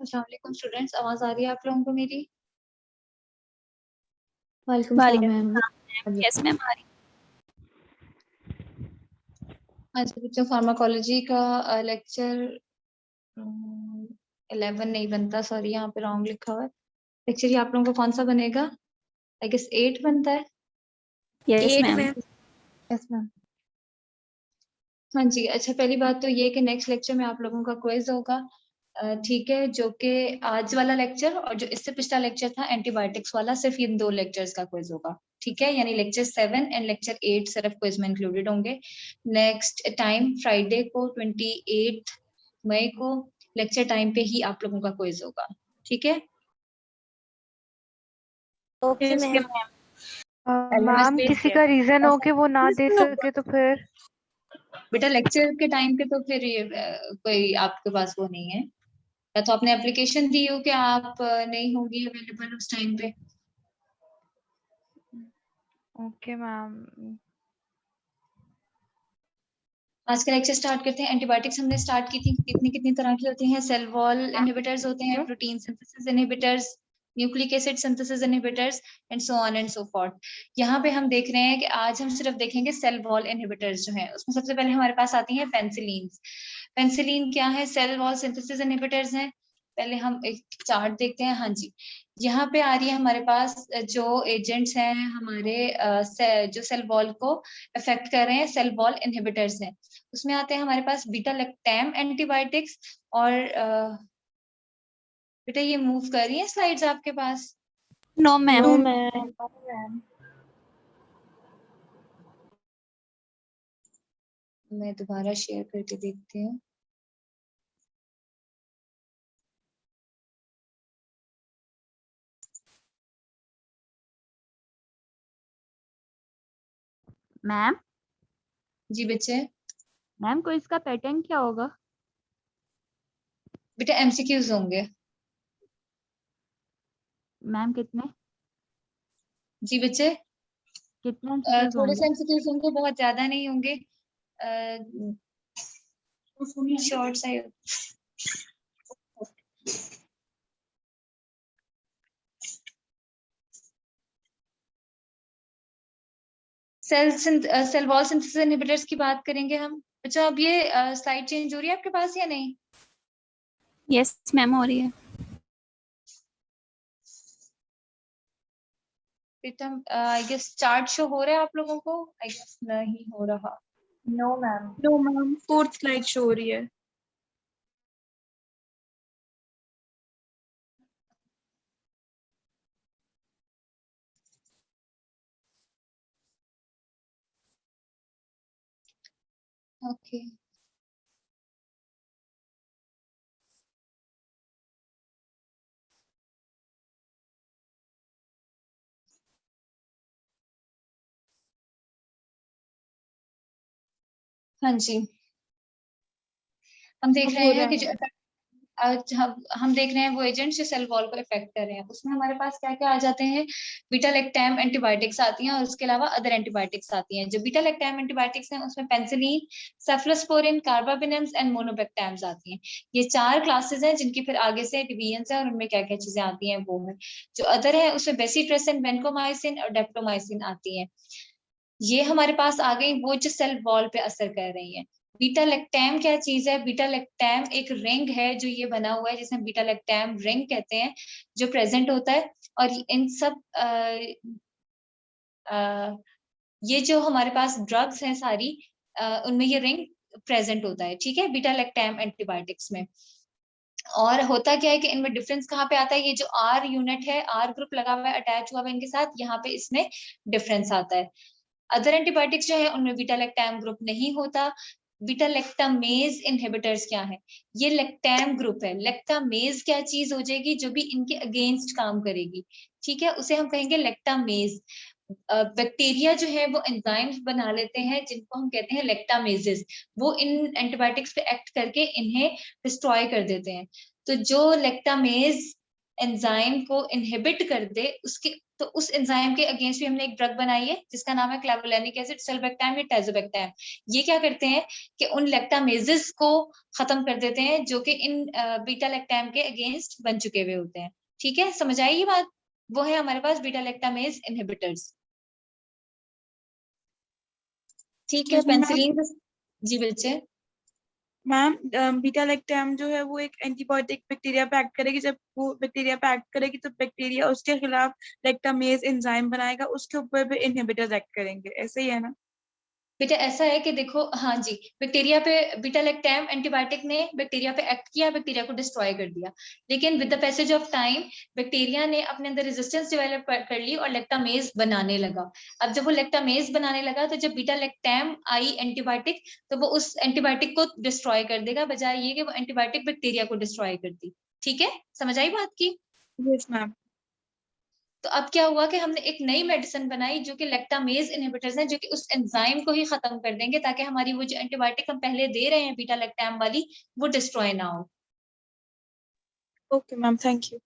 अस्सलाम वालेकुम स्टूडेंट्स, आवाज आ रही है आप लोगों को मेरी? वालेकुम सलाम वालेकुम मैम। सलाम। यस मैम आ रही। आज बच्चों फार्माकोलॉजी का लेक्चर 11 नहीं बनता, सॉरी यहाँ पे रॉन्ग लिखा हुआ है। लेक्चर ये आप लोगों को कौन सा बनेगा? आई गेस 8 बनता है। Yes 8 ma'am. में। Yes ma'am. हाँ जी, अच्छा पहली बात तो ये कि नेक्स्ट लेक्चर में आप लोगों का क्विज होगा, ठीक है, जो कि आज वाला लेक्चर और जो इससे पिछला लेक्चर था एंटीबायोटिक्स वाला, सिर्फ इन 2 लेक्चर्स का क्विज होगा, ठीक है। यानी लेक्चर 7 एंड लेक्चर 8 सिर्फ क्विज में इंक्लूडेड होंगे। नेक्स्ट टाइम फ्राइडे को 28 मई को लेक्चर टाइम पे ही आप लोगों का क्विज होगा, ठीक है। Okay ma'am. मैम किसी का रीजन हो कि वो ना दे सके तो फिर? बेटा लेक्चर के टाइम पे तो फिर ये कोई आपके पास वो नहीं है, या तो आपने एप्लीकेशन दी हो कि आप नहीं होंगी अवेलेबल उस टाइम पे। Okay ma'am. आज का लेक्चर स्टार्ट करते हैं। एंटीबायोटिक्स हमने स्टार्ट की थी, कितनी कितनी तरह की होती हैं। सेल वॉल इनहिबिटर्स होते हैं, protein synthesis inhibitors, nucleic acid synthesis inhibitors and so on and so forth. यहाँ पे हम देख रहे हैं कि आज हम सिर्फ देखेंगे सेल वॉल इनहिबिटर्स जो हैं। उसमें सबसे पहले हमारे पास आती हैं पेनिसिलिन। पेनिसिलिन क्या है? सेल वॉल सिंथेसिस इनहिबिटर्स हैं। पहले हम एक चार्ट देखते हैं। हाँ जी, यहाँ पे आ रही है हमारे पास जो एजेंट्स हैं हमारे जो सेल वॉल को अफेक्ट कर रहे हैं, सेल वॉल इनहिबिटर्स हैं। उसमें आते हैं हमारे पास बीटा लैक्टम एंटीबायोटिक्स और बेटा ये मूव कर रही है स्लाइड्स आपके पास? No ma'am. No ma'am. मैं दोबारा शेयर करके देखती हूँ। मैम जी बच्चे। मैम को इसका पैटर्न क्या होगा? बेटा एमसीक्यूज होंगे। मैम कितने जी बच्चे, कितने एमसीक्यूज थोड़े से होंगे? एमसीक्यूज होंगे, बहुत ज्यादा नहीं होंगे। शॉर्ट सा सेल वॉल सिंथेसिस इनहिबिटर्स की बात करेंगे हम। अच्छा अब ये स्लाइड चेंज हो रही है आपके पास या नहीं? यस मैम हो रही है। बेटा आई गेस चार्ट शो हो रहा है आप लोगों को? आई गेस नहीं हो रहा। No ma'am. No ma'am, 4th slide show हो रही है। ओके हाँ जी, हम देख रहे हैं कि जो हम देख रहे हैं वो एजेंट्स जो सेल वॉल को इफेक्ट कर रहे हैं। उसमें हमारे पास क्या क्या आ जाते हैं? बीटा लैक्टम एंटीबायोटिक्स आती हैं और उसके अलावा अदर एंटीबायोटिक्स आती हैं। जो बीटा लैक्टम एंटीबायोटिक्स हैं उसमें पेनिसिलिन, सेफलोस्पोरिन, कार्बापेनेम्स एंड मोनोबेक्टेम्स आती हैं। ये 4 क्लासेस हैं जिनकी फिर आगे से डिवीजन है और उनमें क्या क्या चीजें आती हैं वो है। जो अदर है उसमें बेसिट्रेसिन, वेनकोमाइसिन और डेप्टोमाइसिन आती हैं। ये हमारे पास आ गई वो जो सेल वॉल पे असर कर रही है। बीटा लैक्टम क्या चीज है? बीटा लैक्टम एक रिंग है जो ये बना हुआ है, जिसे हम बीटा लैक्टम रिंग कहते हैं, जो प्रेजेंट होता है। और इन सब ये जो हमारे पास ड्रग्स हैं सारी, उनमें ये रिंग प्रेजेंट होता है, ठीक है, बीटा लैक्टम एंटीबायोटिक्स में। और होता क्या है कि इनमें डिफरेंस कहाँ पे आता है? ये जो आर यूनिट है, आर ग्रुप लगा हुआ है, अटैच हुआ है इनके साथ, यहाँ पे इसमें डिफरेंस आता है। अदर एंटीबायोटिक्स जो है उनमें बीटा लैक्टम ग्रुप नहीं होता। बीटा लैक्टामेज इनहिबिटर्स क्या है? ये लैक्टम ग्रुप है। लैक्टामेज क्या चीज हो जाएगी? जो भी इनके अगेंस्ट काम करेगी, ठीक है, उसे हम कहेंगे लैक्टामेज। बैक्टीरिया जो है वो एंजाइम्स बना लेते हैं जिनको हम कहते हैं लैक्टामेजेस। वो इन एंटीबायोटिक्स पे एक्ट करके इन्हें डिस्ट्रॉय कर देते हैं। तो जो लैक्टामेज एंजाइम को इनहिबिट कर दे उसके, तो उस एंजाइम के अगेंस्ट भी हमने एक ड्रग बनाई है जिसका नाम है क्लेवोलेनिक एसिड, सेल्बेक्टाइम या टाइजोबेक्टाइम। ये क्या करते हैं कि उन लैक्टामेजेस को खत्म कर देते हैं जो कि इन बीटा लैक्टाम के अगेंस्ट बन चुके हुए होते हैं। ठीक है, समझ आई ये बात? वो है हमारे पास बीटा लैक्टामेज इनहिबिटर्स। ठीक है, Excuse me, ma'am. पेनिसिलिन। जी बच्चे। मैम बीटा लैक्टम जो है वो एक एंटीबायोटिक बैक्टीरिया पे एक्ट करेगी, जब वो बैक्टीरिया पे एक्ट करेगी तो बैक्टीरिया उसके खिलाफ लैक्टामेज एंजाइम बनाएगा, उसके ऊपर भी इनहिबिटर्स एक्ट करेंगे, ऐसे ही है ना? बेटा ऐसा है कि देखो, हाँ जी, बैक्टीरिया पे बीटा लैक्टम एंटीबायोटिक ने बैक्टीरिया पे एक्ट किया, बैक्टीरिया को डिस्ट्रॉय कर दिया, लेकिन with the passage of time bacteria ने अपने अंदर रेजिस्टेंस डेवलप कर ली और लैक्टामेज बनाने लगा। अब जब वो लैक्टामेज बनाने लगा तो जब बीटा लैक्टम आई एंटीबायोटिक, तो वो उस एंटीबायोटिक को डिस्ट्रॉय कर देगा, बजाय ये कि वो एंटीबायोटिक बैक्टीरिया को डिस्ट्रॉय करती। ठीक है, समझ आई बात की? Yes ma'am. तो अब क्या हुआ कि हमने एक नई मेडिसिन बनाई जो कि लैक्टामेज इनहिबिटर्स हैं, जो कि उस एंजाइम को ही खत्म कर देंगे ताकि हमारी वो जो एंटीबायोटिक हम पहले दे रहे हैं बीटा लैक्टम वाली, वो डिस्ट्रॉय ना हो। Okay ma'am, thank you.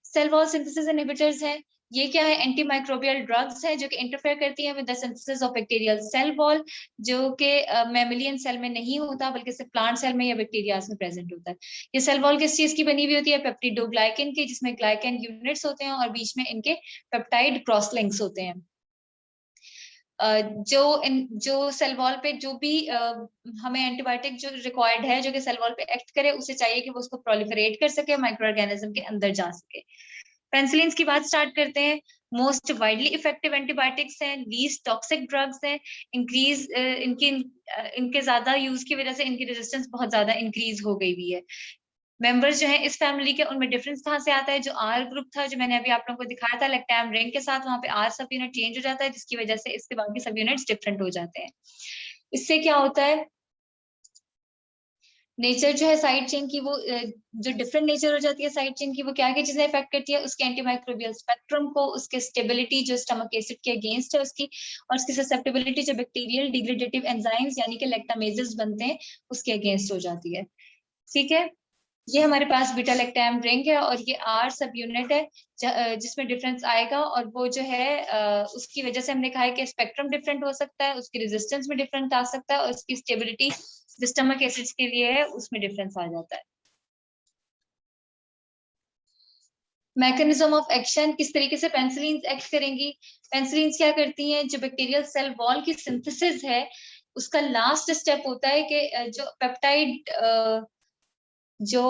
Cell wall synthesis inhibitors हैं। ये क्या है? एंटी माइक्रोबियल ड्रग्स है जो कि इंटरफेयर करती हैं with the synthesis of bacterial cell wall, जो कि मैमेलियन सेल में नहीं होता बल्कि सिर्फ प्लांट सेल में या बैक्टीरियाज में प्रेजेंट होता है। ये सेल वॉल किस चीज की बनी हुई होती है? पेप्टिडोग्लाइकेन की, जिसमें ग्लाइकेन यूनिट्स होते हैं और बीच में इनके पेप्टाइड क्रॉस लिंक्स होते हैं। जो सेल वॉल पे जो भी हमें एंटीबायोटिक जो रिक्वायर्ड है जो कि सेल वॉल पे एक्ट करे, उसे चाहिए कि वो उसको प्रोलिफरेट कर सके, माइक्रो ऑर्गेनिज्म के अंदर जा सके। पेनिसिलिन की बात स्टार्ट करते हैं। मोस्ट वाइडली इफेक्टिव एंटीबायोटिक्स हैं, लीस्ट टॉक्सिक ड्रग्स हैं, इंक्रीज इनके ज्यादा यूज की वजह से इनकी रेजिस्टेंस बहुत ज्यादा इंक्रीज हो गई हुई है। मेंबर्स जो हैं इस फैमिली के, उनमें डिफरेंस कहाँ से आता है? जो आर ग्रुप था जो मैंने अभी आप लोगों को दिखाया था लैक्टम रिंग के साथ, वहां पे आर सब यूनिट चेंज हो जाता है, जिसकी वजह से इसके बाकी सब यूनिट्स डिफरेंट हो जाते हैं। इससे क्या होता है? नेचर जो है साइड चेन की, वो जो डिफरेंट नेचर हो जाती है साइड चेन की, वो क्या क्या चीजें इफेक्ट करती है? उसके एंटीमाइक्रोबियल स्पेक्ट्रम को, उसके स्टेबिलिटी जो स्टमक एसिड के अगेंस्ट है उसकी, और उसकी ससेप्टेबिलिटी जो बैक्टीरियल डिग्रेडेटिव एंजाइम्स यानी कि लैक्टामेजेस बनते हैं उसके अगेंस्ट हो जाती है। ठीक है, ये हमारे पास बीटा लैक्टम रिंग है और ये आर सब यूनिट है जिसमें डिफरेंस आएगा, और वो जो है उसकी वजह से हमने कहा है कि स्पेक्ट्रम डिफरेंट हो सकता है, उसकी रेजिस्टेंस में डिफरेंट आ सकता है, और उसकी स्टेबिलिटी स्टमक एसिड्स के लिए है उसमें डिफरेंस आ जाता है। मैकेनिज्म ऑफ एक्शन, किस तरीके से पेनिसिलिन एक्ट करेंगी? पेनिसिलिन क्या करती हैं? जो बैक्टीरियल सेल वॉल की सिंथेसिस है उसका लास्ट स्टेप होता है कि जो पेप्टाइड जो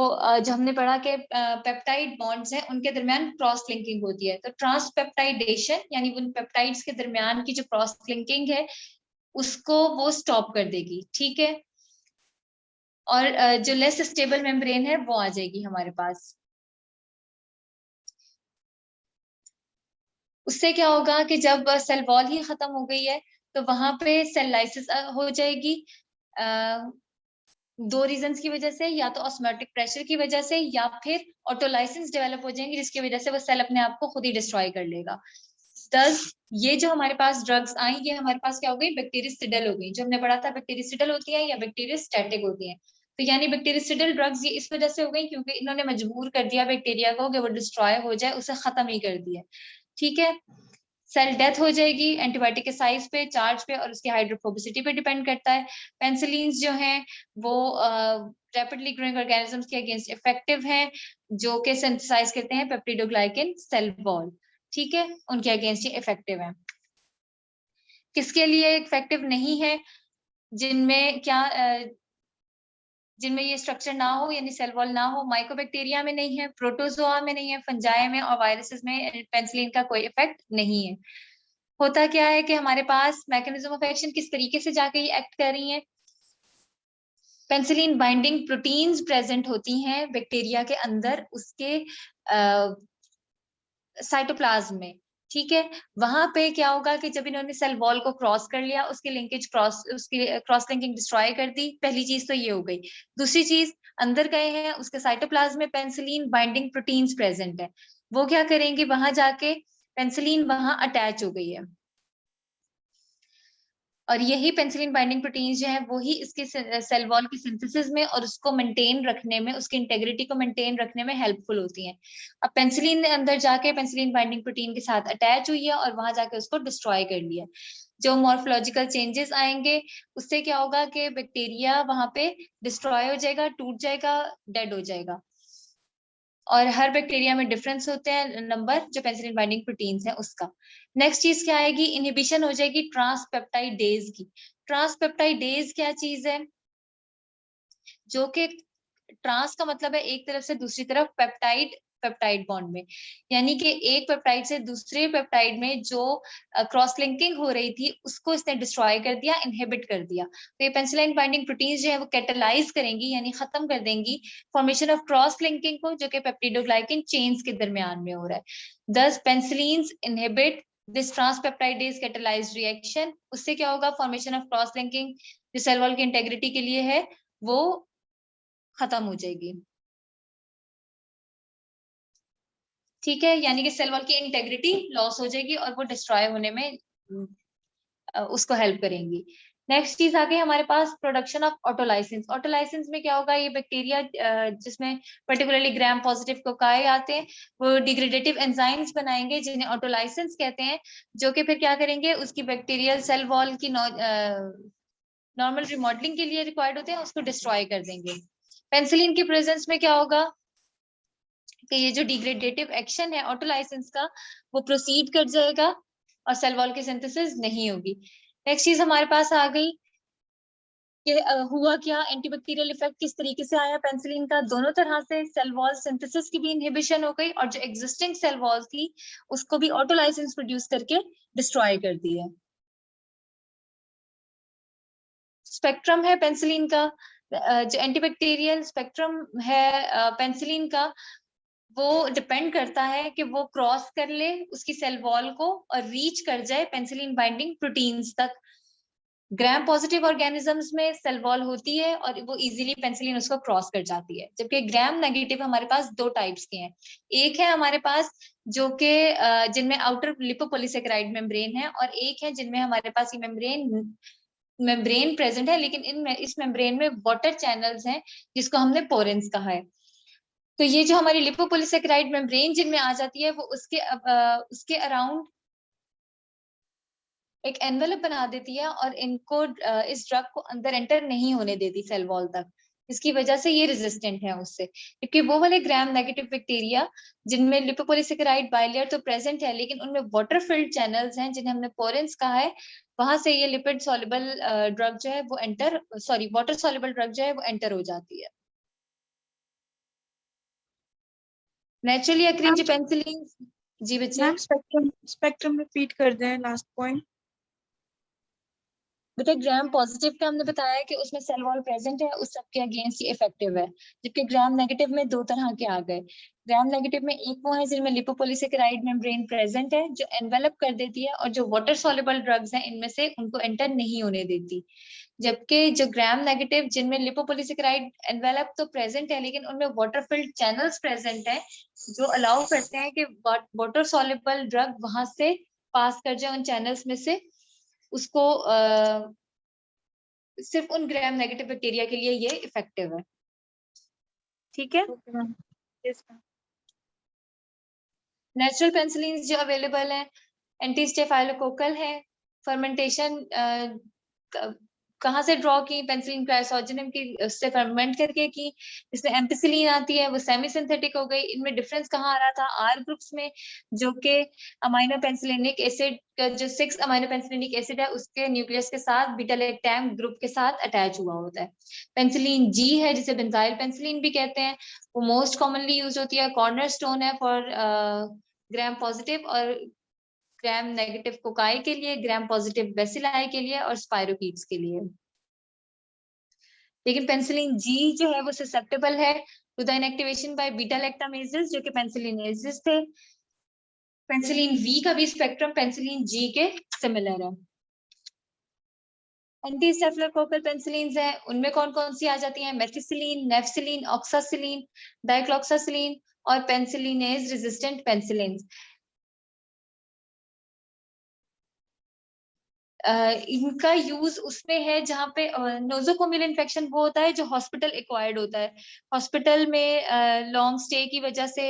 हमने पढ़ा कि पेप्टाइड बॉन्ड्स हैं उनके दरमियान क्रॉस लिंकिंग होती है, तो ट्रांसपेप्टाइडेशन यानी उन पेप्टाइड्स के दरमियान की जो क्रॉस लिंकिंग है उसको वो स्टॉप कर देगी। ठीक है, और जो लेस स्टेबल मेम्ब्रेन है वो आ जाएगी हमारे पास। उससे क्या होगा कि जब सेल वॉल ही खत्म हो गई है तो वहां पे सेल लाइसिस हो जाएगी, दो रीजंस की वजह से, या तो ऑस्मोटिक प्रेशर की वजह से या फिर ऑटोलाइसिस डेवलप हो जाएंगी जिसकी वजह से वो सेल अपने आप को खुद ही डिस्ट्रॉय कर लेगा। दस ये जो हमारे पास ड्रग्स आई ये हमारे पास क्या हो गई? बैक्टीरियसिडल हो गई। जो हमने पढ़ा था बैक्टीरियसिडल होती है या बैक्टीरियोस्टैटिक होती है, तो यानी बैक्टीरियसिडल ड्रग्स ये इस वजह से हो गई क्योंकि इन्होंने मजबूर कर दिया बैक्टीरिया को कि वो डिस्ट्रॉय हो जाए, उसे खत्म ही कर दिया। ठीक है, सेल डेथ हो जाएगी, एंटीबायोटिक के साइज पे, चार्ज पे और उसकी हाइड्रोफोबिसिटी पे डिपेंड करता है। पेनिसिलिन जो हैं वो रैपिडली ग्रोइंग ऑर्गेनिजम्स के अगेंस्ट इफेक्टिव हैं जो कि सिंथेसाइज करते हैं पेप्टिडोग्लाइकेन सेल वॉल। ठीक है, उनके अगेंस्ट ये इफेक्टिव है। किसके लिए इफेक्टिव नहीं है? जिनमें क्या जिनमें ये स्ट्रक्चर ना हो यानी सेल वॉल ना हो। माइकोबैक्टीरिया में नहीं है, प्रोटोजोआ में नहीं है, फंजाई में और वायरसेस में पेनिसिलिन का कोई इफेक्ट नहीं है। होता क्या है कि हमारे पास मैकेनिज्म ऑफ एक्शन किस तरीके से जाके ये एक्ट कर रही हैं? पेनिसिलिन बाइंडिंग प्रोटीन्स प्रेजेंट होती हैं बैक्टीरिया के अंदर, उसके साइटोप्लाज्म में। ठीक है, वहां पे क्या होगा कि जब इन्होंने सेल वॉल को क्रॉस कर लिया, उसकी लिंकेज उसकी क्रॉस लिंकिंग डिस्ट्रॉय कर दी, पहली चीज तो ये हो गई। दूसरी चीज, अंदर गए हैं उसके साइटोप्लाज्म में पेनिसिलिन बाइंडिंग प्रोटीन्स प्रेजेंट है, वो क्या करेंगे? वहां जाके पेनिसिलिन वहां अटैच हो गई है। और यही पेनिसिलिन बाइंडिंग प्रोटीन जो है वो ही इसके सेल वॉल की सिंथेसिस में और उसको मेंटेन रखने में, उसकी इंटेग्रिटी को मेंटेन रखने में हेल्पफुल होती हैं। अब पेनिसिलिन ने अंदर जाके पेनिसिलिन बाइंडिंग प्रोटीन के साथ अटैच हुई है और वहां जाके उसको डिस्ट्रॉय कर लिया। जो मॉर्फोलॉजिकल चेंजेस आएंगे उससे क्या होगा कि बैक्टीरिया वहां पे डिस्ट्रॉय हो जाएगा, टूट जाएगा, डेड हो जाएगा। और हर बैक्टीरिया में डिफरेंस होते हैं नंबर जो पेनिसिलिन बाइंडिंग प्रोटीन्स है उसका। नेक्स्ट चीज क्या आएगी, इनहिबिशन हो जाएगी ट्रांसपेप्टाइडेज की। ट्रांसपेप्टाइडेज क्या चीज है, जो कि ट्रांस का मतलब है एक तरफ से दूसरी तरफ, पेप्टाइड पेप्टाइड बॉन्ड में, यानी कि एक पेप्टाइड से दूसरे पेप्टाइड में जो क्रॉस लिंकिंग हो रही थी उसको इसने डिस्ट्रॉय कर दिया, इनहिबिट कर दिया। तो ये पेनिसिलिन बाइंडिंग प्रोटीन्स जो है वो कैटेलाइज करेंगी, यानी खत्म कर देंगी फॉर्मेशन ऑफ क्रॉस लिंकिंग को, जो कि पेप्टिडोग्लाइकन चेन्स के दरमियान में हो रहा है। दस penicillins inhibit this ट्रांसपेप्टाइडेज catalysed reaction. उससे क्या होगा, फॉर्मेशन ऑफ क्रॉस लिंकिंग जो सेल वॉल की इंटेग्रिटी के लिए है वो खत्म हो जाएगी। ठीक है, यानी कि सेल वॉल की इंटेग्रिटी लॉस हो जाएगी और वो डिस्ट्रॉय होने में उसको हेल्प करेंगी। नेक्स्ट चीज आ गई हमारे पास प्रोडक्शन ऑफ ऑटोलाइसिन्स। ऑटोलाइसिन्स में क्या होगा, ये बैक्टीरिया जिसमें पर्टिकुलरली ग्राम पॉजिटिव कोकाई आते हैं वो डिग्रेडेटिव एंजाइम्स बनाएंगे जिन्हें ऑटोलाइसिन्स कहते हैं, जो कि फिर क्या करेंगे, उसकी बैक्टीरियल सेल वॉल की नॉर्मल रिमॉडलिंग के लिए रिक्वायर्ड होते हैं, उसको डिस्ट्रॉय कर देंगे। पेनिसिलिन की प्रेजेंस में क्या होगा कि ये जो डिग्रेडेटिव एक्शन है ऑटोलाइसिन्स का वो प्रोसीड कर जाएगा और सेल वॉल की सिंथेसिस नहीं होगी। नेक्स्ट चीज हमारे पास आ गई कि हुआ क्या, एंटीबैक्टीरियल इफेक्ट किस तरीके से आया पेनिसिलिन का, दोनों तरह से सेल वॉल सिंथेसिस की भी इनहिबिशन हो गई और जो एग्जिस्टिंग सेल वॉल थी उसको भी ऑटोलाइसिन्स प्रोड्यूस करके डिस्ट्रॉय कर दिया। स्पेक्ट्रम है पेनिसिलिन का, जो एंटीबैक्टीरियल स्पेक्ट्रम है पेनिसिलिन का वो डिपेंड करता है कि वो क्रॉस कर ले उसकी सेल वॉल को और रीच कर जाए पेनिसिलिन बाइंडिंग प्रोटीन्स तक। ग्राम पॉजिटिव ऑर्गेनिजम्स में सेल वॉल होती है और वो इजीली पेनिसिलिन उसको क्रॉस कर जाती है, जबकि ग्राम नेगेटिव हमारे पास दो टाइप्स के हैं। एक है हमारे पास जो कि जिनमें आउटर लिपोपॉलीसेकेराइड मेम्ब्रेन है और एक है जिनमें हमारे पास ये मेम्ब्रेन प्रेजेंट है, लेकिन इस मेम्ब्रेन में वाटर चैनल्स हैं जिसको हमने पोरेंस कहा है। तो ये जो हमारी लिपोपॉलीसेकेराइड मेम्ब्रेन जिनमें आ जाती है वो उसके अराउंड एक एनवेलप बना देती है और इनको इस ड्रग को अंदर एंटर नहीं होने देती सेल वॉल तक। इसकी वजह से ये रेजिस्टेंट है उससे, क्योंकि वो वाले ग्राम नेगेटिव बैक्टीरिया जिनमें लिपोपॉलीसेकेराइड बाइलेयर तो प्रेजेंट है लेकिन उनमें वाटर फिल्ड चैनल्स हैं जिन्हें हमने पोरेंस कहा है, वहां से ये लिपिड सॉल्युबल ड्रग जो है वो वाटर सॉल्युबल ड्रग जो है वो एंटर हो जाती है। नेचुरली अक्रिंग जो पेनिसिलिन, जी बच्चे। मैम स्पेक्ट्रम रिपीट कर दें लास्ट पॉइंट। बेटा ग्राम पॉजिटिव का हमने बताया कि उसमें सेल वॉल प्रेजेंट है, उस सबके अगेंस्ट ये इफेक्टिव है, जबकि ग्राम नेगेटिव में दो तरह के आ गए। ग्राम नेगेटिव में एक वो है जिनमें लिपोपॉलीसेकेराइड मेम्ब्रेन प्रेजेंट है जो एनवेलप कर देती है और जो वाटर सॉल्युबल ड्रग्स हैं इनमें से उनको एंटर नहीं होने देती, जबकि जो ग्राम नेगेटिव जिनमें लिपोपॉलीसेकेराइड एनवेलप तो प्रेजेंट है लेकिन उनमें वाटर फिल्ड चैनल्स प्रेजेंट है जो अलाउ करते हैं कि वाटर सॉल्युबल ड्रग वहां से पास कर जाए उन चैनल्स में से, उसको सिर्फ उन ग्राम नेगेटिव बैक्टीरिया के लिए ये इफेक्टिव है। ठीक है, नेचुरल पेनिसिलिन जो अवेलेबल है एंटी स्टेफाइलोकोकल है। फर्मेंटेशन कहाँ से ड्रॉ की, पेनिसिलिन क्राइसोजेनम की उससे फर्मेंट करके की। इसमें एम्पिसिलिन आती है वो सेमी सिंथेटिक हो गई। इनमें डिफरेंस कहाँ आ रहा था, आर ग्रुप्स में, जो कि अमाइनो पेनिसिलिनिक एसिड का जो 6 अमाइनो पेनिसिलिनिक एसिड है उसके न्यूक्लियस के साथ बीटा लैक्टम ग्रुप के साथ अटैच हुआ होता है। पेनिसिलिन जी है जिसे बेंजाइल पेनिसिलिन भी कहते हैं, वो मोस्ट कॉमनली यूज होती है, कॉर्नरस्टोन है फॉर ग्राम पॉजिटिव और ग्राम नेगेटिव कोकाई के लिए, ग्राम पॉजिटिव बेसिलाई के लिए और स्पाइरोकीट्स के लिए। लेकिन पेनिसिलिन जी जो है वो ससेप्टेबल है to the inactivation by beta lactamases जो कि पेनिसिलिनेजेस थे। पेनिसिलिन वी का भी स्पेक्ट्रम पेनिसिलिन जी के सिमिलर है। एंटी स्टेफिलोकोकल पेनिसिलिन्स है, उनमें कौन कौन सी आ जाती हैं, मेथिसिलिन, नेफ्सिलिन, ऑक्सासिलिन, डाइक्लोक्सासिलिन और पेनिसिलिनेज रेजिस्टेंट पेनिसिलिन्स। इनका यूज उसमें है जहाँ पे नोजोकोमियल इन्फेक्शन वो होता है जो हॉस्पिटल एक्वायर्ड होता है। हॉस्पिटल में लॉन्ग स्टे की वजह से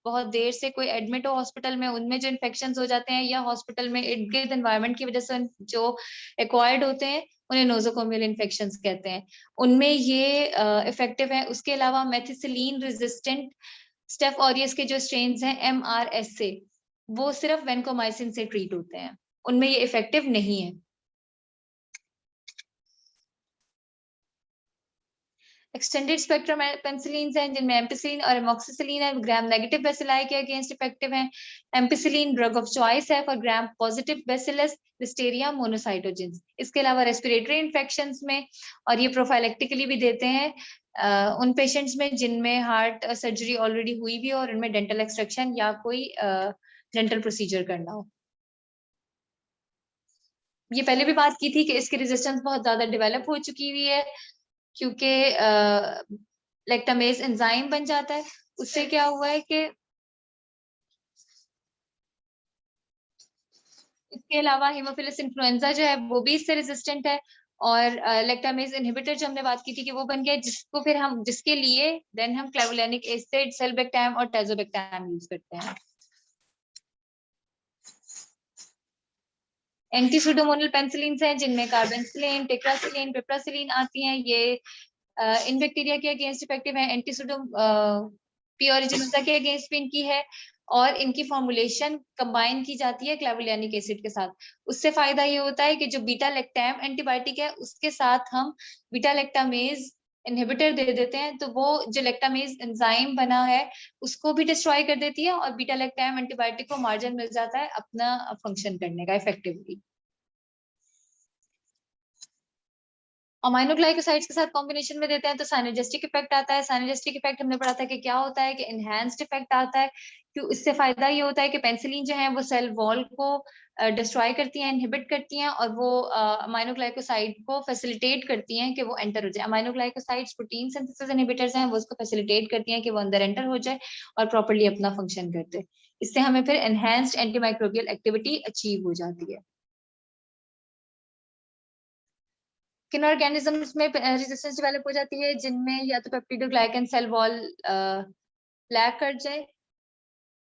बहुत देर से कोई एडमिट हो हॉस्पिटल में, उनमें जो इन्फेक्शन हो जाते हैं, या हॉस्पिटल में इर्द गिर्द एनवायरनमेंट की वजह से जो एक्वायर्ड होते हैं उन्हें नोजोकोमियल इन्फेक्शन कहते हैं। उनमें ये इफेक्टिव है। उसके अलावा मेथिसिलीन रेजिस्टेंट स्टेफ ऑरियस के जो स्ट्रेन्स हैं MRS से, वो सिर्फ वेनकोमाइसिन से ट्रीट होते हैं, उनमें ये इफेक्टिव नहीं है। एक्सटेंडेड स्पेक्ट्रम पेनिसिलिन हैं जिनमें एम्पिसिलिन और एमोक्सिसिलिन है, ग्राम नेगेटिव बेसिलाई के अगेंस्ट इफेक्टिव हैं। एम्पिसिलिन ड्रग ऑफ चॉइस है for gram positive bacillus Listeria मोनोसाइटोजेंस। इसके अलावा रेस्पिरेटरी इन्फेक्शंस में, और ये प्रोफाइलेक्टिकली भी देते हैं उन पेशेंट्स में जिनमें हार्ट सर्जरी ऑलरेडी हुई भी हो और उनमें डेंटल एक्सट्रैक्शन या कोई डेंटल प्रोसीजर करना हो। ये पहले भी बात की थी कि इसकी रेजिस्टेंस बहुत ज्यादा डेवलप हो चुकी हुई है, क्योंकि लैक्टामेज एंजाइम बन जाता है। उससे क्या हुआ है कि इसके अलावा हीमोफिलस इन्फ्लुएंजा जो है वो भी इससे रेजिस्टेंट है, और लैक्टामेज इनहिबिटर जो हमने बात की थी कि वो बन गया, जिसको फिर हम जिसके लिए देन हम क्लेवुलानिक एसिड, सेल्बेक्टैम और टेजोबेक्टैम यूज करते हैं। एंटी सुडोमोनल पेनिसिलिन हैं जिनमें कार्बेंसिलिन, टेट्रासिलिन, पिप्रासिलिन आती हैं। ये इन बैक्टीरिया के अगेंस्ट इफेक्टिव है। एंटी सुडोम पी ओरिजिनोसा के अगेंस्ट भी इनकी है, और इनकी फॉर्मुलेशन कंबाइन की जाती है क्लेवुलानिक एसिड के साथ। उससे फायदा ये होता है कि जो बीटा लैक्टैम एंटीबायोटिक है उसके साथ हम बीटा लैक्टामेज इनहिबिटर दे देते हैं, तो वो जो लैक्टामेज एंजाइम बना है उसको भी डिस्ट्रॉय कर देती है, और बीटा लैक्टैम एंटीबायोटिक को मार्जिन मिल जाता है अपना फंक्शन करने का इफेक्टिवली। अमाइनोग्लाइकोसाइड्स के साथ कॉम्बिनेशन में देते हैं तो साइनर्जिस्टिक इफेक्ट आता है। साइनर्जिस्टिक इफेक्ट हमने पढ़ा था कि क्या होता है कि एनहांस्ड इफेक्ट आता है। क्यों? इससे फायदा ये होता है कि पेनिसिलिन जो है वो सेल वॉल को डिस्ट्रॉय करती हैं, इनहिबिट करती हैं, और वो अमाइनोग्लाइकोसाइड को फैसिलिटेट करती हैं कि वो एंटर हो जाए। अमाइनोग्लाइकोसाइड्स प्रोटीन सिंथेसिस इनहिबिटर्स हैं, वो उसको फैसिलिटेट करती हैं कि वो अंदर एंटर हो जाए और प्रॉपर्ली अपना फंक्शन करते। इससे हमें फिर एनहांस्ड एंटीमाइक्रोबियल एक्टिविटी अचीव हो जाती है। किन ऑर्गेनिजम्स में रेजिस्टेंस डेवलप हो जाती है? जिनमें या तो पेप्टिडोग्लाइकन सेल वॉल लैक कर जाए,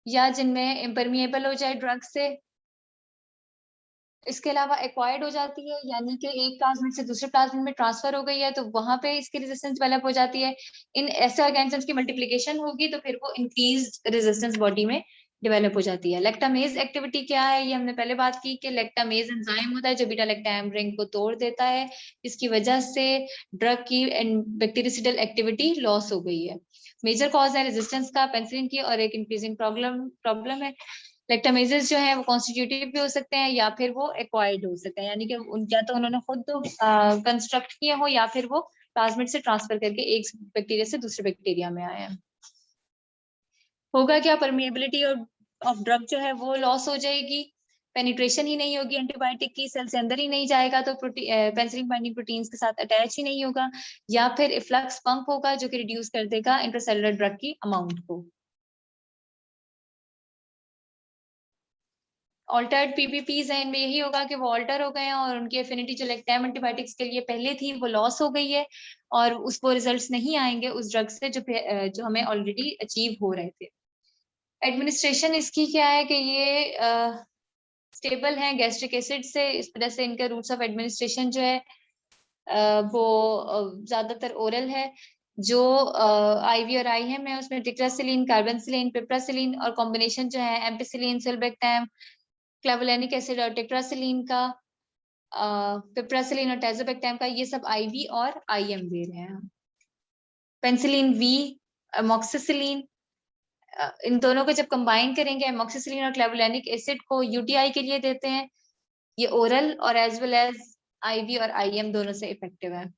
या जिनमें इम्परमिएबल हो जाए ड्रग से। इसके अलावा एक्वायर्ड हो जाती है, यानी कि एक प्लाज्मिड से दूसरे प्लाज्मिड में ट्रांसफर हो गई है, तो वहां पे इसकी रेजिस्टेंस डेवलप हो जाती है। इन ऐसे ऑर्गेनिजम्स की मल्टीप्लिकेशन होगी तो फिर वो इंक्रीज रेजिस्टेंस बॉडी में डेवलप हो जाती है। लैक्टामेज एक्टिविटी क्या है? ये हमने पहले बात की कि लैक्टामेज एंजाइम होता है जो बीटा लैक्टैम रिंग को तोड़ देता है, इसकी वजह से ड्रग की बैक्टीरियासिडल एक्टिविटी लॉस हो गई है। मेजर कॉज है रेजिस्टेंस का पेनिसिलिन की, और एक इंक्रीजिंग प्रॉब्लम है। लैक्टामेजेस जो है वो कॉन्स्टिट्यूटिव भी हो सकते हैं या फिर वो एक्वायर्ड हो सकते हैं, यानी कि या तो उन्होंने खुद कंस्ट्रक्ट किए हो या फिर वो प्लाज्मिड से ट्रांसफर करके एक बैक्टीरिया से दूसरे बैक्टीरिया में आए हैं। होगा क्या? परमिएबिलिटी ऑफ ड्रग जो है वो लॉस हो जाएगी, पेनिट्रेशन ही नहीं होगी एंटीबायोटिक की, सेल से अंदर ही नहीं जाएगा तो पेनिसिलिन बाइंडिंग प्रोटीन्स के साथ अटैच ही नहीं होगा, या फिर इफ्लक्स पंप होगा जो कि रिड्यूस कर देगा इंट्रासेलुलर ड्रग की अमाउंट को। ऑल्टर्ड पीपीपीज हैं, इनमें यही होगा कि वो ऑल्टर हो गए हैं और उनकी एफिनिटी जो लैक्टैम एंटीबायोटिक्स के लिए पहले थी वो लॉस हो गई है, और उसको रिजल्ट्स नहीं आएंगे उस ड्रग से जो हमें ऑलरेडी अचीव हो रहे थे। एडमिनिस्ट्रेशन इसकी क्या है कि ये स्टेबल है गैस्ट्रिक एसिड से, इस तरह से इनका रूट्स ऑफ एडमिनिस्ट्रेशन जो है वो ज्यादातर ओरल है। जो आईवी और आईएम है उसमें टेट्रासिलिन, कार्बेंसिलिन, पिप्रासिलिन, और कॉम्बिनेशन जो है एम्पिसिलिन, सेल्बेक्टैम, क्लेवुलानिक एसिड और टेट्रासिलिन का, पिप्रासिलिन और टेजोबेक्टैम का, ये सब आईवी और आईएम दे रहे हैं। पेनिसिलिन वी, एमोक्सिसिलिन, इन दोनों को जब कंबाइन करेंगे एमोक्सिसिलिन और क्लेवुलानिक एसिड को यूटीआई के लिए देते हैं। ये ओरल और एज वेल एज आईवी और आईएम दोनों से इफेक्टिव है।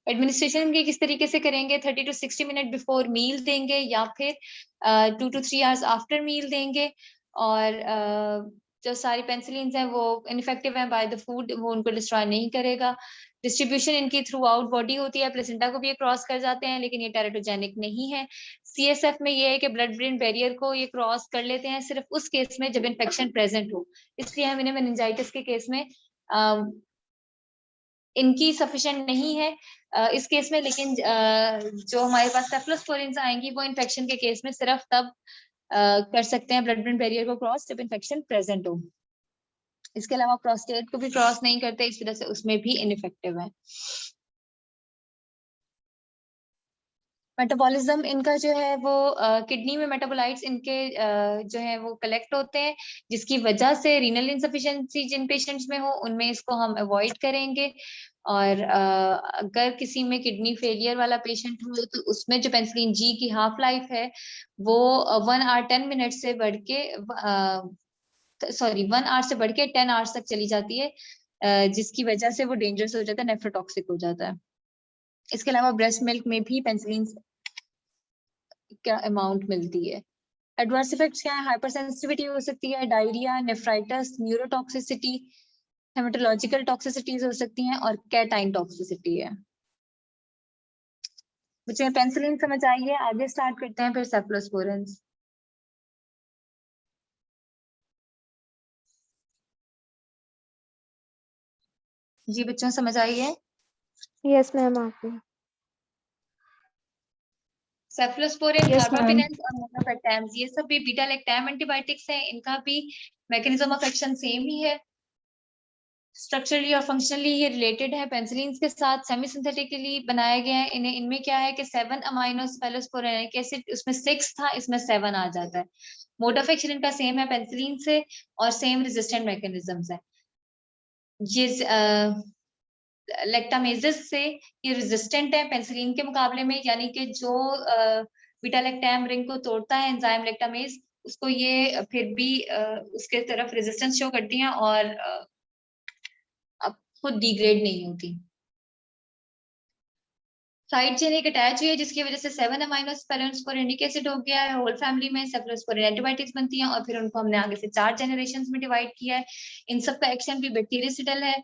एडमिनिस्ट्रेशन के किस तरीके से करेंगे? 30 to 60 मिनट बिफोर मील देंगे, या फिर 2 to 3 आवर्स आफ्टर मील देंगे, और जो सारी पेनिसिलिन हैं वो इनफेक्टिव हैं बाय द फूड, वो उनको डिस्ट्रॉय नहीं करेगा। डिस्ट्रीब्यूशन इनकी थ्रू आउट बॉडी होती है, प्लेसेंटा को भी ये क्रॉस कर जाते हैं, लेकिन ये टेराटोजेनिक नहीं है। CSF में ये है कि ब्लड ब्रेन बैरियर को ये क्रॉस कर लेते हैं सिर्फ उस केस में जब इन्फेक्शन प्रेजेंट हो, इसलिए हम इन्हें मेनिंजाइटिस के केस में इनकी सफिशिएंट नहीं है इस केस में, लेकिन जो हमारे पास सेफलोस्पोरिन्स आएंगी वो इन्फेक्शन के केस में सिर्फ तब कर सकते हैं ब्लड ब्रेन बैरियर को क्रॉस जब इन्फेक्शन प्रेजेंट हो। इसके अलावा प्रोस्टेट को भी क्रॉस नहीं करते, इस वजह से उसमें भी इनइफेक्टिव है। मेटाबॉलिज्म इनका जो है वो किडनी में मेटाबोलाइट्स इनके जो है वो कलेक्ट होते हैं, जिसकी वजह से रीनल इनसफिशिएंसी जिन पेशेंट्स में हो उनमें इसको हम अवॉइड करेंगे। और अगर किसी में किडनी फेलियर वाला पेशेंट हो तो उसमें जो पेनिसिलिन जी की हाफ लाइफ है वो 1 आवर 10 मिनट से बढ़ के 1 आवर से बढ़ के 10 आवर्स तक चली जाती है, जिसकी वजह से वो डेंजरस हो जाता है, नेफ्रोटॉक्सिक हो जाता है। इसके अलावा ब्रेस्ट मिल्क में भी पेनिसिलिन क्या अमाउंट मिलती है। एडवर्स इफेक्ट्स क्या है? हाइपरसेंसिटिविटी हो सकती है, डायरिया, नेफ्राइटिस, न्यूरोटॉक्सिसिटी, हेमेटोलॉजिकल टॉक्सिसिटीज हो सकती हैं और कैटाइन टॉक्सिसिटी है। बच्चों पेनिसिलिन समझ आई है, आगे स्टार्ट करते हैं फिर सेफलोस्पोरिन्स। जी बच्चों समझ आई है? यस मैम आपको। सेफलोस्पोरिन, Yes, कार्बापेनेम्स और मोनोपेटेम्स ये सब भी बीटा लैक्टम एंटीबायोटिक्स हैं। इनका भी मैकेनिज्म ऑफ एक्शन सेम ही है, स्ट्रक्चरली और फंक्शनली ये रिलेटेड है पेनिसिलिन के साथ, सेमी सिंथेटिकली बनाए गए हैं। इनमें क्या है कि 7 अमाइनो सेफलोस्पोरिक एसिड, उसमें 6 था, इसमें 7 आ जाता है। मोड ऑफ एक्शन इनका सेम है पेनिसिलिन से और सेम रेजिस्टेंट मैकेनिज्म्स है। ये लैक्टामेजेस से ये रेजिस्टेंट है पेनिसिलिन के मुकाबले में, यानी कि जो बीटा लैक्टम रिंग को तोड़ता है एंजाइम लैक्टामेज, उसको ये फिर भी उसके तरफ रेजिस्टेंस शो करती हैं और अब खुद डिग्रेड नहीं होती। साइड चेन एक अटैच हुई है जिसकी वजह से 7 अमाइनो सेफलोस्पोरिक एसिड हो गया है। होल फैमिली में सेफलोस्पोरिन एंटीबायोटिक्स बनती हैं और फिर उनको हमने आगे से 4 जनरेशंस में डिवाइड किया है। इन सब का एक्शन भी बैक्टीरियसिडल है।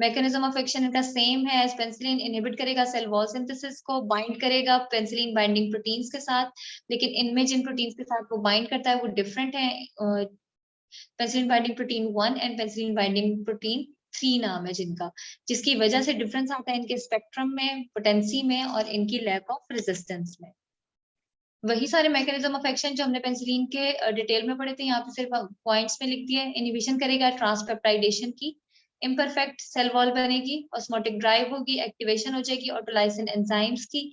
मैकेनिज्म ऑफ एक्शन इनका सेम है एज पेनिसिलिन, इनहिबिट करेगा सेल वॉल सिंथेसिस को, बाइंड करेगा पेनिसिलिन बाइंडिंग प्रोटीन्स के साथ, लेकिन इनमें जिन प्रोटीन्स के साथ वो बाइंड करता है वो डिफरेंट है। Penicillin binding protein 1 and penicillin binding protein 3 नाम है जिनका, जिसकी वजह से डिफरेंस आता है इनके स्पेक्ट्रम में, पोटेंसी में और इनकी लैक ऑफ रेजिस्टेंस में। वही सारे मैकेनिज्म ऑफ एक्शन जो हमने पेनिसिलिन के डिटेल में पढ़े थे, यहाँ पे सिर्फ पॉइंट्स में लिख दिए। इनहिबिशन करेगा ट्रांसपेप्टाइडेशन की, इम्परफेक्ट सेल वॉल बनेगी, ऑस्मोटिक ड्राइव होगी, एक्टिवेशन हो जाएगी ऑटोलाइसिन एंजाइम्स की,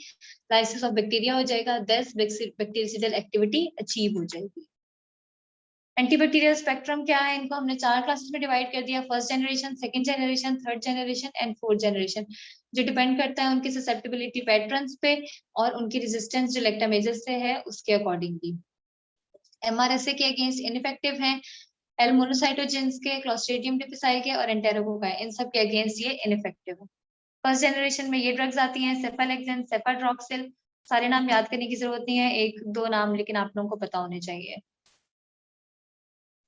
लाइसिस ऑफ बैक्टीरिया हो जाएगा, 10 बैक्टीरियासिडल एक्टिविटी अचीव हो जाएगी। एंटीबैक्टीरियल स्पेक्ट्रम क्या है? इनको हमने 4 क्लासेस में डिवाइड कर दिया, first generation, second generation, third generation and fourth generation, जो डिपेंड करता है उनकी ससेप्टिबिलिटी पैटर्न्स पे और उनकी रेजिस्टेंस जो लैक्टामेजेस से है उसके अकॉर्डिंगली। एमआरएसए के अगेंस्ट इनइफेक्टिव हैं, एल मोनोसाइटोजेंस के, क्लोस्ट्रिडियम डिफिसाइल के और एंटेरोकोका, इन सब के अगेंस्ट ये इनइफेक्टिव है। फर्स्ट जनरेशन में ये ड्रग्स आती हैं, सेफालेक्सेन, सेफाड्रॉक्सिल, सारे नाम याद करने की जरूरत नहीं है, 1-2 नाम लेकिन आप लोगों को पता होने चाहिए।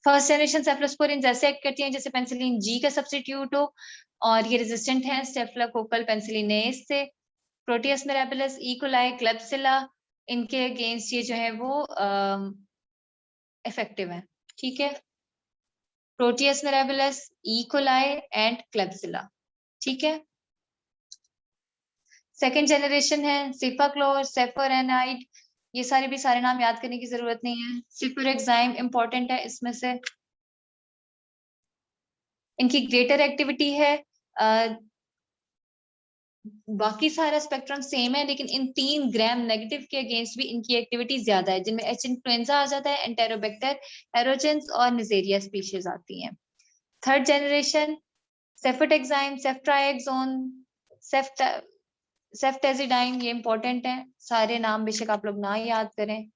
फर्स्ट जनरेशन सेफलोस्पोरिन जैसे एक्ट करती हैं जैसे पेनिसिलिन जी का सब्स्टिट्यूट हो, और ये रेजिस्टेंट है स्टेफिलोकोकल पेनिसिलिनेज से। प्रोटियस मिराबिलिस, ई कोलाई, क्लेब्सिला, इनके अगेंस्ट ये जो है वो इफेक्टिव है। ठीक है, Proteus mirabilis, E coli and Klebsiella. ठीक है, सेकेंड जनरेशन है सिफाक्लोर, सेफोरेनाइड, ये सारे भी सारे नाम याद करने की जरूरत नहीं है। सिफोरेक्साइम इंपॉर्टेंट है इसमें से, इनकी ग्रेटर एक्टिविटी है। बाकी सारा स्पेक्ट्रम सेम है, लेकिन इन 3 ग्राम नेगेटिव के अगेंस्ट भी इनकी एक्टिविटी ज्यादा है, जिनमें एच इन्फ्लुएंजा आ जाता है, एंटेरोबैक्टर, एरोजेंस और निजेरिया स्पीशीज आती हैं। थर्ड जनरेशन सेफोटेक्साइम, सेफ्ट्राएक्सोन, सेफ्टेजिडाइन, ये इंपॉर्टेंट है, सारे नाम बेशक आप लोग ना याद करें।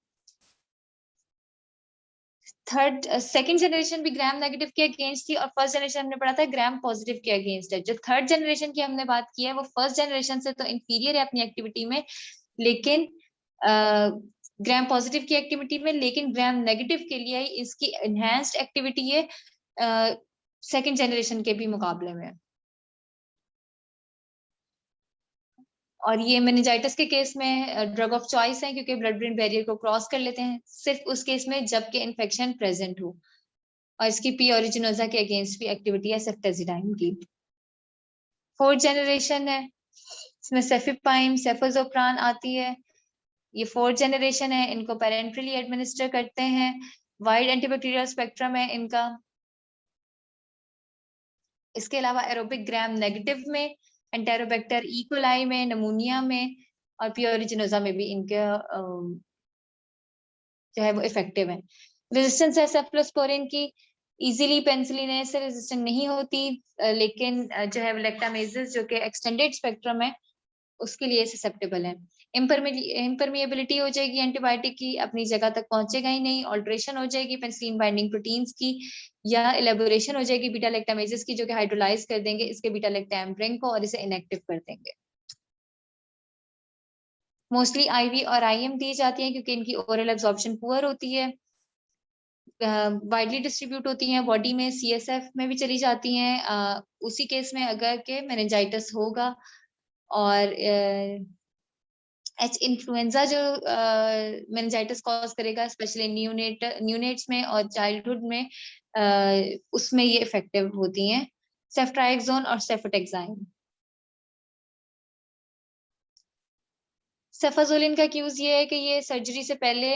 सेकंड जनरेशन भी ग्राम नेगेटिव के अगेंस्ट थी और फर्स्ट जनरेशन हमने पढ़ा था ग्राम पॉजिटिव के अगेंस्ट है। जो थर्ड जनरेशन की हमने बात की है वो फर्स्ट जनरेशन से तो इंफीरियर है अपनी एक्टिविटी में, लेकिन ग्राम पॉजिटिव की एक्टिविटी में, लेकिन ग्राम नेगेटिव के लिए इसकी एनहांस्ड एक्टिविटी है सेकंड जनरेशन के भी मुकाबले में। और ये मेनिंजाइटिस के केस में ड्रग ऑफ चॉइस है क्योंकि ब्लड ब्रेन बैरियर को क्रॉस कर लेते हैं, सिर्फ उस केस में जबकि इन्फेक्शन प्रेजेंट हो। और इसकी पी ओरिजिनोजा के अगेंस्ट भी एक्टिविटी है सेफ्टेजिडाइन की। फोर्थ जनरेशन है, इसमें सेफिपाइन सेफोजोप्रान आती है। ये फोर्थ जनरेशन है, इनको पेरेंटरली एडमिनिस्टर करते हैं। वाइड एंटीबैक्टीरियल स्पेक्ट्रम है इनका। इसके अलावा एरोबिक ग्राम नेगेटिव में, एंटेरोबैक्टर इकोलाई में, नमूनिया में और पी ओरिजिनोजा में भी इनके जो है वो इफेक्टिव है। रेजिस्टेंस है सेफ्लोस्पोरिन की, इजीली पेनिसिलिन से रेजिस्टेंट नहीं होती, लेकिन जो है लैक्टामेजेस जो कि एक्सटेंडेड स्पेक्ट्रम है उसके लिए ससेप्टेबल है। इम्परमिएबिलिटी हो जाएगी एंटीबायोटिक की, अपनी जगह तक पहुंचेगा ही नहीं। ऑल्ट्रेशन हो जाएगी पेनिसिलिन बाइंडिंग प्रोटीन्स की, या इलेबोरेशन हो जाएगी बीटा लैक्टामेजेस की जो कि हाइड्रोलाइज कर देंगे इसके बीटा लैक्टैम रिंग को और इसे इनएक्टिव कर देंगे। मोस्टली आईवी और आईएम दी जाती है क्योंकि इनकी ओरल एब्जॉर्प्शन पुअर होती है। वाइडली डिस्ट्रीब्यूट होती हैं बॉडी में, सीएसएफ में भी चली जाती हैं उसी केस में अगर के मेनिंजाइटिस होगा। और एच इन्फ्लुएंजा जो मेनिंजाइटिस कॉज करेगा स्पेशली न्यूनेट्स में और चाइल्डहुड में, उसमें ये इफेक्टिव होती हैं सेफ्ट्राइक्सोन और सेफोटेक्साइन। सेफाजोलिन का यूज ये है कि ये सर्जरी से पहले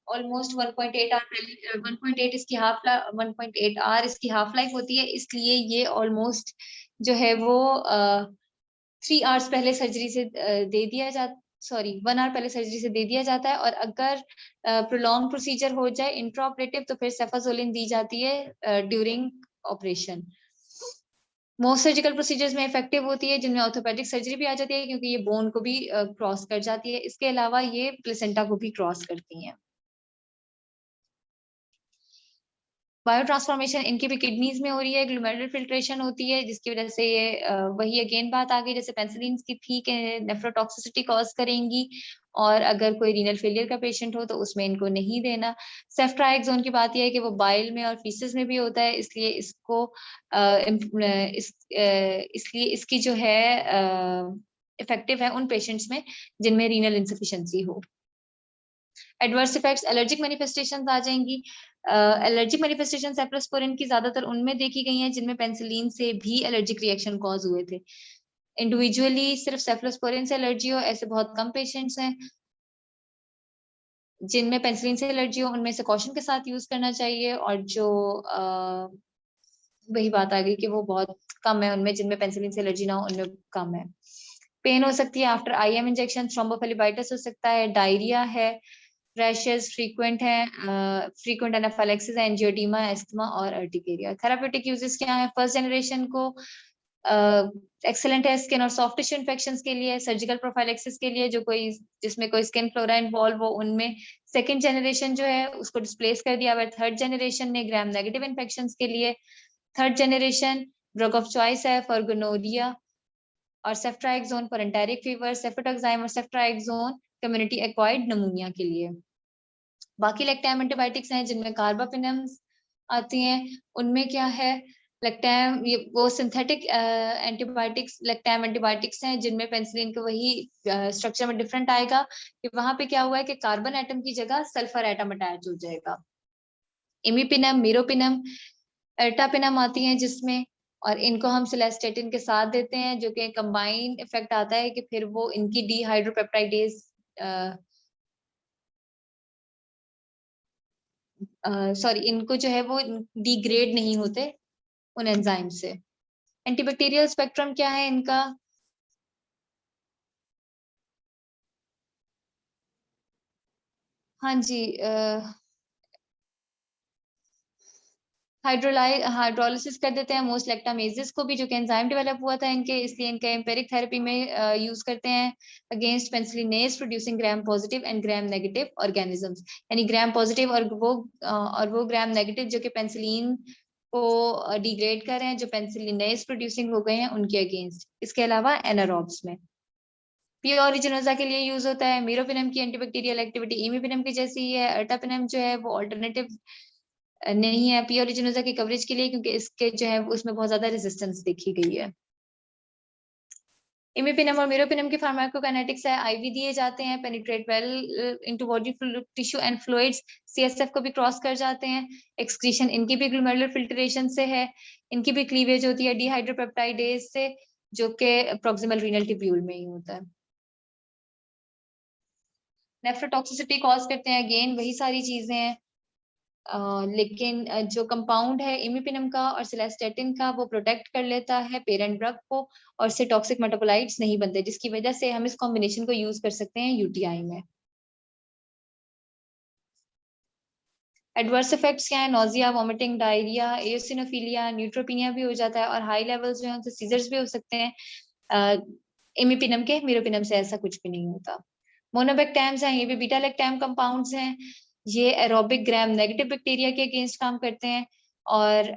ऑलमोस्ट 1.8 आवर पहले 1.8 इसकी 1.8 आवर इसकी हाफ लाइफ होती है, इसलिए ये ऑलमोस्ट जो है वो 3 आवर्स पहले सर्जरी से दे दिया जाता 1 आवर पहले सर्जरी से दे दिया जाता है। और अगर प्रोलॉन्ग प्रोसीजर हो जाए इंट्रा ऑपरेटिव तो फिर सेफाजोलिन दी जाती है during operation. Most surgical procedures में इफेक्टिव होती है जिनमें ऑर्थोपेडिक सर्जरी भी आ जाती है क्योंकि ये बोन को भी क्रॉस कर जाती है। इसके अलावा ये प्लेसेंटा को भी क्रॉस करती हैं। बायो ट्रांसफॉर्मेशन इनकी भी किडनीज में हो रही है, ग्लोमेरुलर फिल्ट्रेशन होती है जिसकी वजह से ये वही अगेन बात आ गई जैसे पेनिसिलिन की थी कि नेफ्रोटॉक्सिसिटी कॉज करेंगी और अगर कोई रीनल फेलियर का पेशेंट हो तो उसमें इनको नहीं देना। सेफ्ट्राइक्सोन की बात यह है कि वो बाइल में और फीसेस में भी होता है, इसलिए इसको इसलिए इसकी जो है इफेक्टिव है उन पेशेंट्स में जिनमें रीनल इंसफिशिएंसी हो। एडवर्स इफेक्ट्स एलर्जिक मैनिफेस्टेशंस आ जाएंगी। एलर्जिक मैनिफेस्टेशन सेफ्लोस्पोरिन की ज्यादातर उनमें देखी गई हैं जिनमें पेनिसिलिन से भी एलर्जिक रिएक्शन कॉज हुए थे। इंडिविजुअली सिर्फ सेफ्लोस्पोरिन से एलर्जी हो ऐसे बहुत कम पेशेंट्स हैं। जिनमें पेनिसिलिन से एलर्जी हो उनमें से कॉशन के साथ यूज करना चाहिए, और जो वही बात आ गई कि वो बहुत कम है उनमें जिनमें पेनिसिलिन से एलर्जी ना हो, उनमें कम है। पेन हो सकती है आफ्टर आईएम इंजेक्शन, थ्रोम्बोफिलिबाइटिस हो सकता है, डायरिया है, रैशेस फ्रीक्वेंट है, फ्रीक्वेंट एनाफाइलैक्सिस है, एंजियोडीमा, एस्थमा और अर्टिकेरिया। थेराप्यूटिक यूजेस क्या है? फर्स्ट जनरेशन को एक्सेलेंट है स्किन और सॉफ्ट टिश्यू इन्फेक्शंस के लिए, सर्जिकल प्रोफाइलैक्सिस के लिए जो कोई जिसमें कोई स्किन फ्लोरा इन्वॉल्व हो उनमें। सेकंड जनरेशन जो है उसको डिस्प्लेस कर दिया हुआ है थर्ड जनरेशन ने ग्राम नेगेटिव इन्फेक्शंस के लिए। Third generation drug of choice है फॉर गोनोरिया और सेफ्ट्राइक्सोन फॉर एंटेरिक फीवर, सेफोटोक्साइम और सेफ्ट्राइक्सोन कम्युनिटी एक्वायर्ड नमूनिया के लिए। बाकी लैक्टैम एंटीबायोटिक्स हैं जिनमें कार्बापेनम्स आती हैं। उनमें क्या है, लैक्टैम ये वो सिंथेटिक एंटीबायोटिक्स लैक्टैम एंटीबायोटिक्स हैं जिनमें पेनिसिलिन का वही स्ट्रक्चर में डिफरेंट आएगा कि वहां पे क्या हुआ है कि कार्बन एटम की जगह सल्फर एटम अटैच हो जाएगा। इमीपिनम, मीरोपिनम, एर्टापिनम आती हैं जिसमें, और इनको हम सिलेस्टेटिन के साथ देते हैं जो कि कंबाइन इफेक्ट आता है कि फिर वो इनकी डीहाइड्रोपेप्टाइडेज इनको जो है वो डिग्रेड नहीं होते उन एंजाइम से। एंटीबैक्टीरियल स्पेक्ट्रम क्या है इनका? हाँ जी, हाइड्रोलाइसिस कर देते हैं मोस्ट लैक्टामेजेस को भी जो कि एंजाइम डेवलप हुआ था इनके, इसलिए इनका एम्पेरिक थेरेपी में यूज करते हैं against penicillinase producing gram positive and gram negative organisms. यानी ग्राम पॉजिटिव और वो ग्राम नेगेटिव जो कि पेनिसिलिन को डिग्रेड कर रहे हैं, जो पेनिसिलिनेज प्रोड्यूसिंग हो गए हैं उनके अगेंस्ट। इसके अलावा एनारोब्स में पी ओरिजिनोजा के लिए यूज होता है। मीरोपिनम की एंटीबैक्टीरियल एक्टिविटी इमीपिनम की जैसी ही है। एर्टापिनम जो है वो ऑल्टरनेटिव नहीं है पी ओरिजिनोजा की कवरेज के लिए, क्योंकि इसके जो है उसमें बहुत ज्यादा रेजिस्टेंस देखी गई है। इमिपिनम और मिरोपिनम की फार्माकोकाइनेटिक्स है, आईवी दिए जाते हैं, penetrate well into body tissue and fluids, CSF को भी क्रॉस कर जाते हैं, एक्सक्रीशन इनकी भी ग्लोमेरुलर फिल्ट्रेशन से है, इनकी भी क्लीवेज होती है डिहाइड्रोपेप्टाइडेज से, जो कि प्रॉक्सिमल रीनल ट्यूब्यूल में ही होता है। नेफ्रोटॉक्सिसिटी कॉज करते हैं, अगेन वही सारी चीजें हैं, लेकिन जो कंपाउंड है इमिपिनम का और सिलेस्टेटिन का वो प्रोटेक्ट कर लेता है पेरेंट ड्रग को, और से टॉक्सिक मेटाबोलाइट्स नहीं बनते, जिसकी वजह से हम इस कॉम्बिनेशन को यूज कर सकते हैं यूटीआई में। एडवर्स इफेक्ट्स क्या है? नोजिया, वॉमिटिंग, डायरिया, एओसिनोफिलिया, न्यूट्रोपिनिया भी हो जाता है, और हाई लेवल्स जो है उनसे सीजर्स भी हो सकते हैं। इमिपिनम के, मिरोपिनम से ऐसा कुछ भी नहीं होता। मोनोबैक्टेम्स हैं, ये भी बीटा लैक्टैम कंपाउंड्स हैं, ये एरोबिक ग्राम नेगेटिव बैक्टीरिया के अगेंस्ट काम करते हैं, और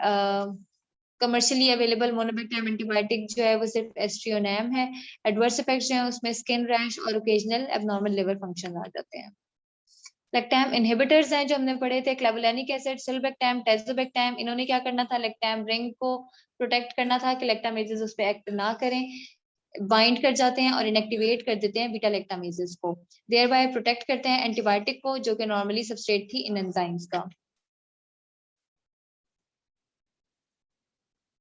कमर्शियली अवेलेबल मोनोबैक्टेम एंटीबायोटिक जो है वो सिर्फ एस्ट्रियोनैम है। एडवर्स इफेक्ट्स जो है उसमें स्किन रैश और ओकेजनल एबनॉर्मल लिवर फंक्शन आ जाते हैं। लैक्टैम इनहिबिटर्स हैं जो हमने पढ़े थे, क्लेवुलानिक एसिड, सिल्बैक्टैम, टेज़ोबैक्टैम, इन्होंने क्या करना था, लैक्टैम रिंग को प्रोटेक्ट करना था कि लैक्टामेजेस उस पे एक्ट ना करें, बाइंड कर जाते हैं और इनएक्टिवेट कर देते हैं बीटा लैक्टामेजेस को, देयर बाय प्रोटेक्ट करते हैं एंटीबायोटिक को जो कि नॉर्मली सबस्ट्रेट थी इन एंजाइम्स का।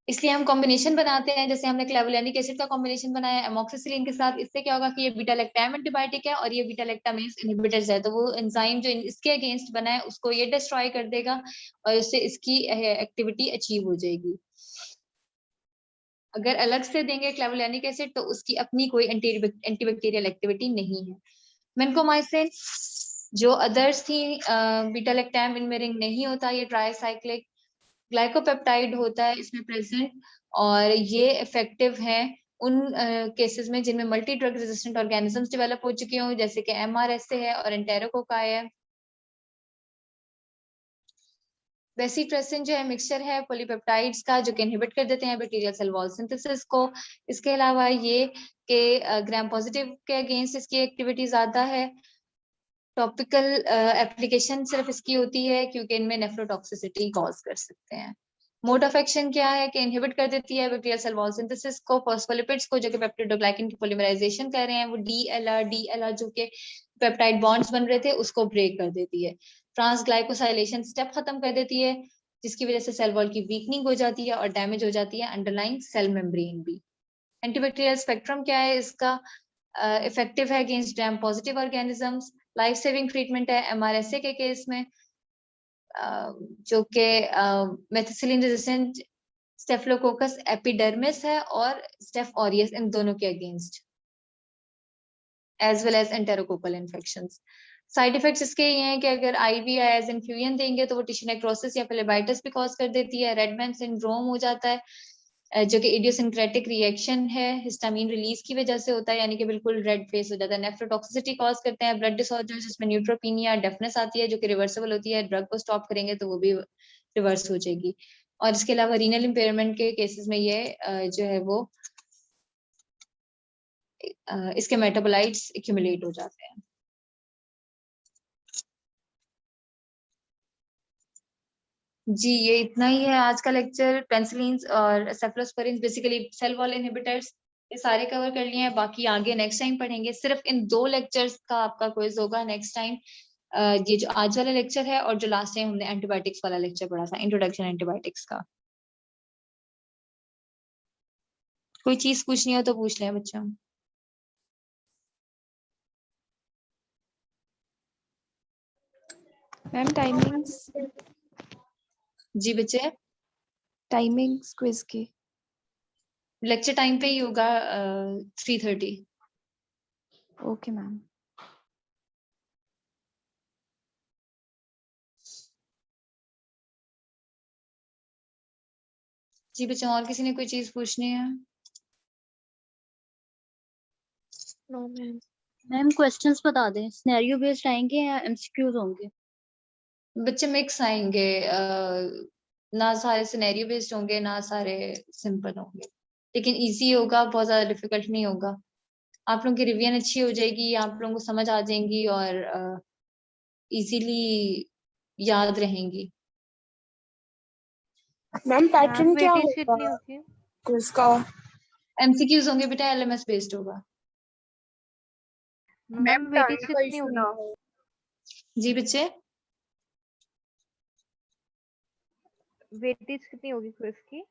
इसलिए हम कॉम्बिनेशन बनाते हैं, जैसे हमने क्लेवुलानिक एसिड का कॉम्बिनेशन बनाया एमोक्सिसिलिन के साथ, इससे क्या होगा कि ये बीटा लैक्टैम एंटीबायोटिक है और ये बीटा लैक्टामेज इनहिबिटर्स है, तो वो एंजाइम जो इसके अगेंस्ट बना है उसको ये डिस्ट्रॉय कर देगा और इससे इसकी एक्टिविटी अचीव हो जाएगी। अगर अलग से देंगे क्लेवुलानिक एसिड तो उसकी अपनी कोई एंटीबैक्टीरियल एक्टिविटी नहीं है। मेनकोमाइसिन जो अदर्स थी, बीटा लैक्टैम इनमें रिंग नहीं होता, ये ट्राइसाइक्लिक ग्लाइकोपेप्टाइड होता है इसमें प्रेजेंट, और ये इफेक्टिव है उन केसेस में जिनमें multi drug resistant organisms develop हो चुके हों, जैसे कि एमआरएसए है और एंटेरोकोकाई है। बेसिट्रेसिन जो है मिक्सचर है पॉलीपेप्टाइड्स का जो कि इनहिबिट कर देते हैं बैक्टीरियल सेल वॉल सिंथेसिस को। इसके अलावा ये कि ग्राम पॉजिटिव के अगेंस्ट इसकी एक्टिविटी ज्यादा है। टॉपिकल एप्लीकेशन सिर्फ इसकी होती है क्योंकि इनमें नेफ्रोटॉक्सिसिटी कॉज कर सकते हैं। मोड ऑफ एक्शन क्या है कि इनहिबिट कर देती है बैक्टीरियल सेल वॉल सिंथेसिस को, फॉस्फोलिपिड्स को जो कि पेप्टिडोग्लाइकन की पॉलीमराइजेशन कर रहे हैं, वो डीएलआर जो कि पेप्टाइड बॉन्ड्स बन रहे थे उसको ब्रेक कर देती है। ट्रांसग्लाइकोसाइलेशन स्टेप खत्म कर देती है, जिसकी वजह से सेल वॉल की वीकनिंग हो जाती है और डैमेज हो जाती है अंडरलाइंग सेल मेम्ब्रेन भी। एंटीबैक्टीरियल स्पेक्ट्रम क्या है इसका? इफेक्टिव है against gram positive organisms, life saving treatment है एमआरएसए के केस में, जो कि मेथिसिलिन रेजिस्टेंट स्टेफिलोकोकस एपिडर्मिस है और स्टेफ ऑरियस, इन दोनों के against, as well as enterococcal infections. Side effects इसके ये हैं कि अगर आईवी या एज इन्फ्यूजन देंगे तो वो टिश्यू नेक्रोसिस या फ्लेबाइटिस भी कॉज कर देती है। रेडमैन सिंड्रोम हो जाता है, जो कि इडियोसिंक्रेटिक रिएक्शन है, हिस्टामिन रिलीज की वजह से होता है, यानी कि बिल्कुल रेड फेस हो जाता है। नेफ्रोटॉक्सिसिटी कॉज करते हैं ब्लड डिसऑर्डर जिसमें न्यूट्रोपीनिया, डेफनेस आती है जो कि रिवर्सिबल होती है, ड्रग को स्टॉप करेंगे तो वो भी रिवर्स हो जाएगी। और इसके अलावा रीनल इम्पेयरमेंट के केसेस में ये जो है वो इसके मेटाबोलाइट्स एक्यूमुलेट हो जाते हैं। जी ये इतना ही है आज का लेक्चर। पेनिसिलिन्स और सेफलोस्पोरिन्स बेसिकली सेल वॉल इनहिबिटर्स ये सारे कवर कर लिए हैं, बाकी आगे नेक्स्ट टाइम पढ़ेंगे। सिर्फ इन 2 लेक्चर्स का आपका क्विज होगा नेक्स्ट टाइम, ये जो आज वाला लेक्चर है और जो लास्ट टाइम हमने एंटीबायोटिक्स वाला लेक्चर पढ़ा था, इंट्रोडक्शन एंटीबायोटिक्स का। कोई चीज पूछनी हो तो पूछ लें बच्चों। मैम टाइमिंग्स जी बच्चे, टाइमिंग्स क्विज की लेक्चर टाइम पे ही होगा 3:30। Okay ma'am. जी बच्चों, और किसी ने कोई चीज पूछनी है? No ma'am. मैम क्वेश्चंस बता दें, सिनेरियो बेस्ड आएंगे या एमसीक्यूज होंगे? बच्चे मिक्स आएंगे, ना सारे सिनेरियो बेस्ड होंगे ना सारे सिंपल होंगे, लेकिन इजी होगा, बहुत ज्यादा डिफिकल्ट नहीं होगा। आप लोगों की रिवीजन अच्छी हो जाएगी, आप लोगों को समझ आ जाएंगी और इजीली याद रहेंगी। मैम पैटर्न क्या वेटेज कितनी होगा होगी? क्विज का? एमसीक्यूज होंगे बेटा, एलएमएस बेस्ड होगा। मैम वेटेज टाइम का कितनी इशू ना होगी? हो। जी बच्चे, वेटेज कितनी होगी क्विज की?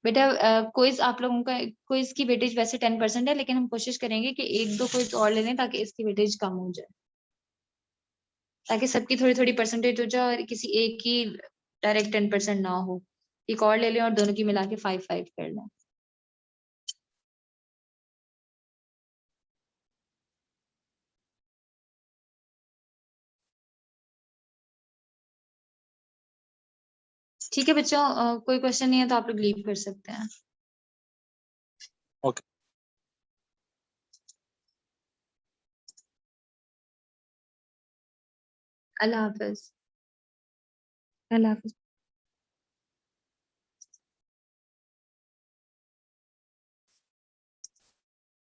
बेटा क्विज आप लोगों का, क्विज की वेटेज वैसे 10% है, लेकिन हम कोशिश करेंगे कि एक दो क्विज और ले लें ताकि इसकी वेटेज कम हो जाए, ताकि सबकी थोड़ी थोड़ी परसेंटेज हो जाए और किसी एक की डायरेक्ट 10% ना हो। एक और ले लें और दोनों की मिला के 5-5 कर लें। ठीक है बच्चों, कोई क्वेश्चन नहीं है तो आप लोग लीव कर सकते हैं। ओके। अल्लाह हाफिज। अल्लाह हाफिज।